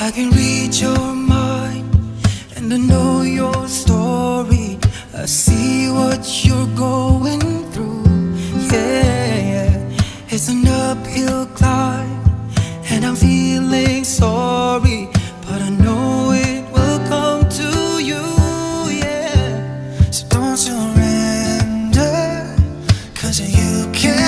I can read your mind and I know your story. I see what you're going through. Yeah, it's an uphill climb and I'm feeling sorry, but I know it will come to you. Yeah, so don't surrender, 'cause you can